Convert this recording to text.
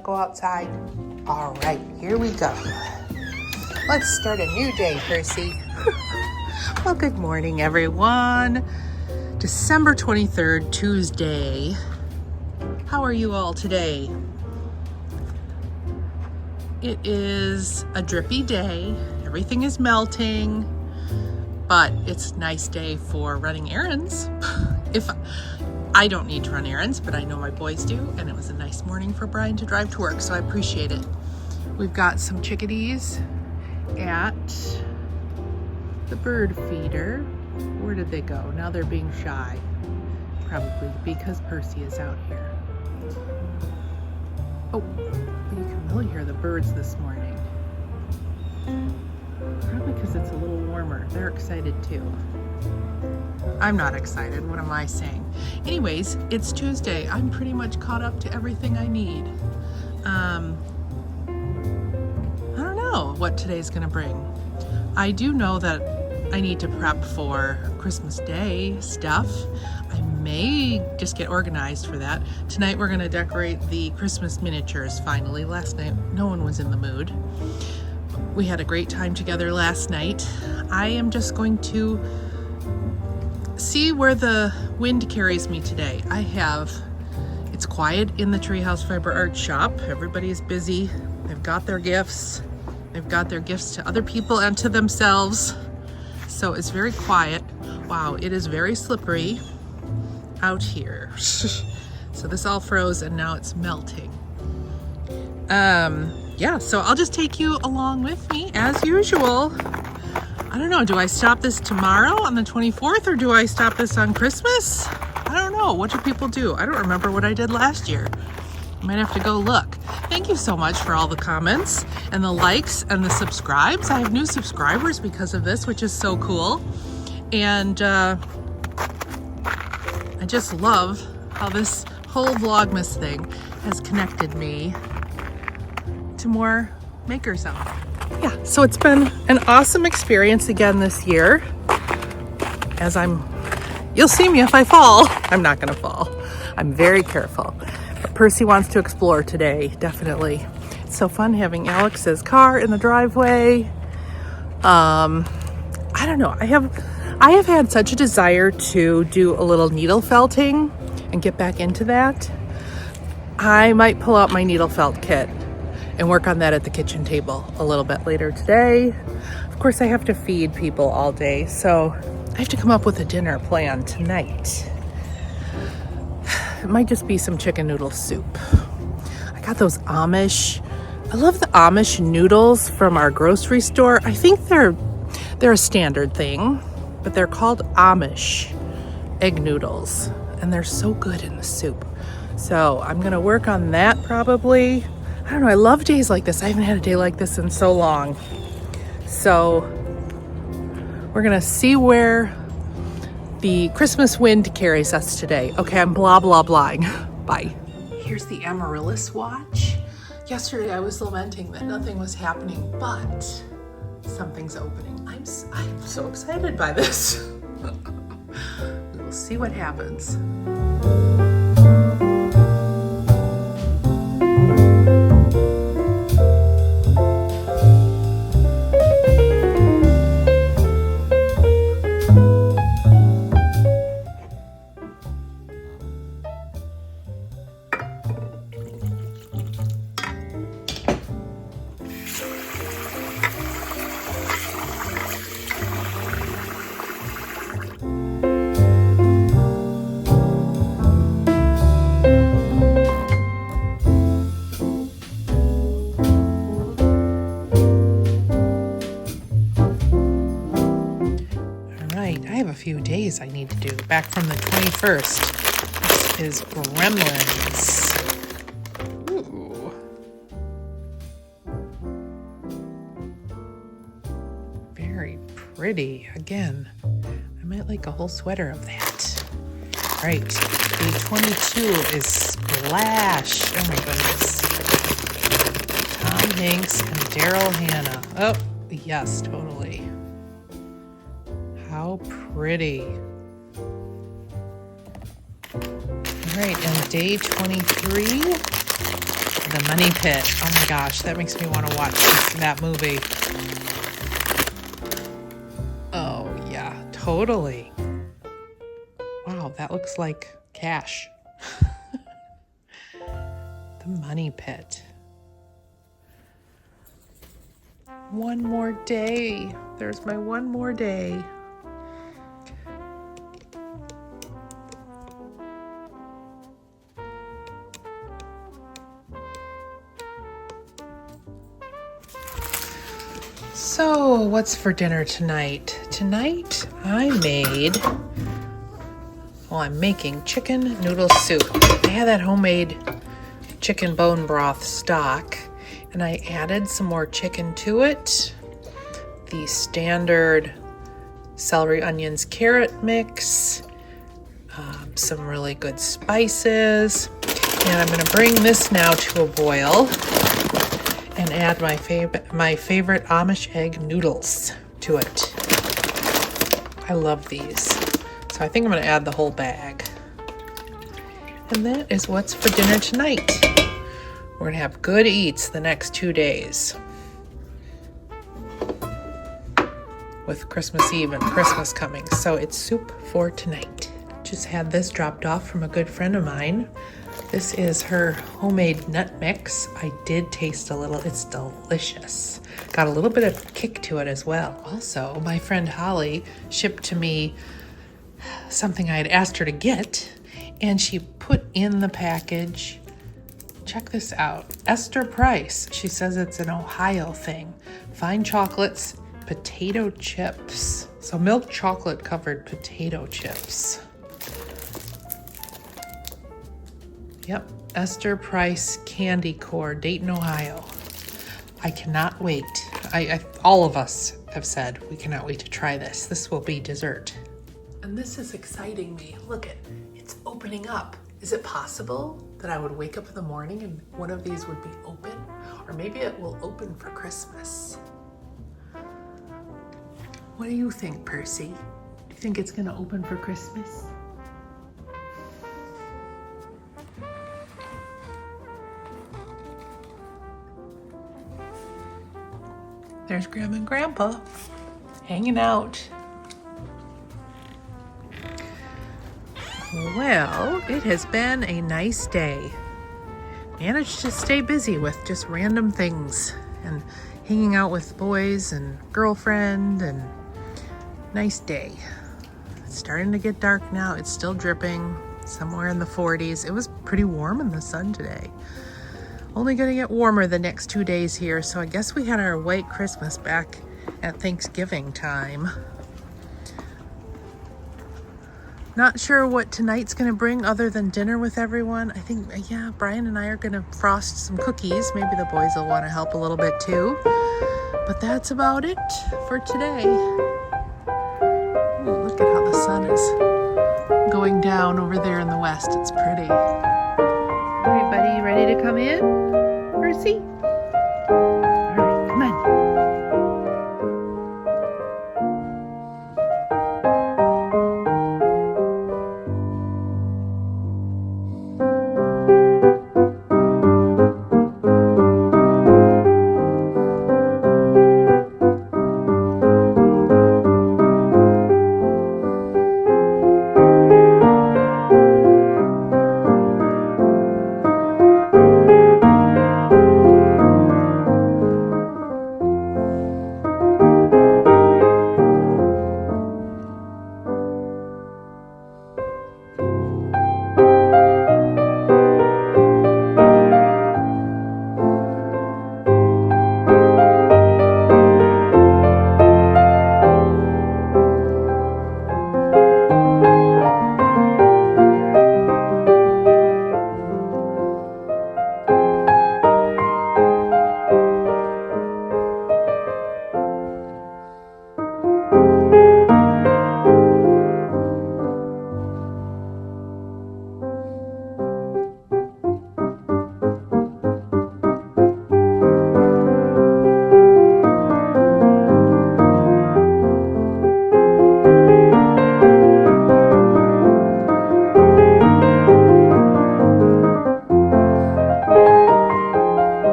to go outside? All right, here we go. Let's start a new day, Percy. Well, good morning, everyone. December 23rd, Tuesday. How are you all today? It is a drippy day. Everything is melting, but it's a nice day for running errands. If I don't need to run errands, but I know my boys do, and it was a nice morning for Brian to drive to work, so I appreciate it. We've got some chickadees at the bird feeder. Where did they go? Now they're being shy, probably because Percy is out here. Oh, you can really hear the birds this morning. Probably because it's a little warmer. They're excited too. I'm not excited. What am I saying? Anyways, it's Tuesday. I'm pretty much caught up to everything I need. I don't know what today's gonna bring. I do know that I need to prep for Christmas Day stuff. I may just get organized for that. Tonight we're gonna decorate the Christmas miniatures finally. Last night, no one was in the mood. We had a great time together last night. I am just going to see where the wind carries me today. It's quiet in the Treehouse Fiber Art shop. Everybody's busy. They've got their gifts. They've got their gifts to other people and to themselves. So it's very quiet. Wow, it is very slippery out here. So this all froze and now it's melting. Yeah, so I'll just take you along with me as usual. I don't know, do I stop this tomorrow on the 24th or do I stop this on Christmas? I don't know. What do people do? I don't remember what I did last year. I might have to go look. Thank you so much for all the comments and the likes and the subscribes. I have new subscribers because of this, which is so cool. And I just love how this whole Vlogmas thing has connected me to more makers out there. Yeah, so it's been an awesome experience again this year. You'll see me if I fall. I'm not gonna fall. I'm very careful. But Percy wants to explore today, definitely. It's so fun having Alex's car in the driveway. I don't know, I have had such a desire to do a little needle felting and get back into that. I might pull out my needle felt kit and work on that at the kitchen table a little bit later today. Of course, I have to feed people all day, so I have to come up with a dinner plan tonight. It might just be some chicken noodle soup. I got those I love the Amish noodles from our grocery store. I think they're a standard thing, but they're called Amish egg noodles, and they're so good in the soup. So I'm gonna work on that probably. I don't know, I love days like this. I haven't had a day like this in so long. So we're gonna see where the Christmas wind carries us today. Okay, I'm blah, blah, blahing. Bye. Here's the Amaryllis watch. Yesterday I was lamenting that nothing was happening, but something's opening. I'm so excited by this. We will see what happens. A few days I need to do back from the 21st. This is Gremlins. Ooh. Very pretty. Again, I might like a whole sweater of that. Right, day 22 is Splash. Oh my goodness. Tom Hanks and Daryl Hannah. Oh, yes, totally. How pretty. All right, and day 23, The Money Pit. Oh my gosh, that makes me want to watch that movie. Oh yeah, totally. Wow, that looks like cash. The Money Pit. One more day. There's my one more day. So, what's for dinner tonight? Tonight I'm making chicken noodle soup. I had that homemade chicken bone broth stock, and I added some more chicken to it. The standard celery, onions, carrot mix, some really good spices, and I'm going to bring this now to a boil and add my favorite Amish egg noodles to it. I love these. So I think I'm going to add the whole bag. And that is what's for dinner tonight. We're going to have good eats the next 2 days. With Christmas Eve and Christmas coming. So it's soup for tonight. Just had this dropped off from a good friend of mine. This is her homemade nut mix. I did taste a little. It's delicious. Got a little bit of kick to it as well. Also, my friend Holly shipped to me something I had asked her to get, and she put in the package, check this out, Esther Price. She says it's an Ohio thing. Fine chocolates, potato chips. So milk chocolate covered potato chips. Yep, Esther Price Candy Core, Dayton, Ohio. I cannot wait. All of us have said we cannot wait to try this. This will be dessert. And this is exciting me. Look it's opening up. Is it possible that I would wake up in the morning and one of these would be open? Or maybe it will open for Christmas. What do you think, Percy? Do you think it's gonna open for Christmas? There's Grandma and Grandpa hanging out. Well, it has been a nice day. Managed to stay busy with just random things and hanging out with boys and girlfriend, and nice day. It's starting to get dark now. It's still dripping, somewhere in the 40s. It was pretty warm in the sun today. Only gonna get warmer the next 2 days here, so I guess we had our white Christmas back at Thanksgiving time. Not sure what tonight's gonna bring other than dinner with everyone. I think, yeah, Brian and I are gonna frost some cookies. Maybe the boys will wanna help a little bit too. But that's about it for today. Ooh, look at how the sun is going down over there in the west. It's pretty. Everybody ready to come in? Percy?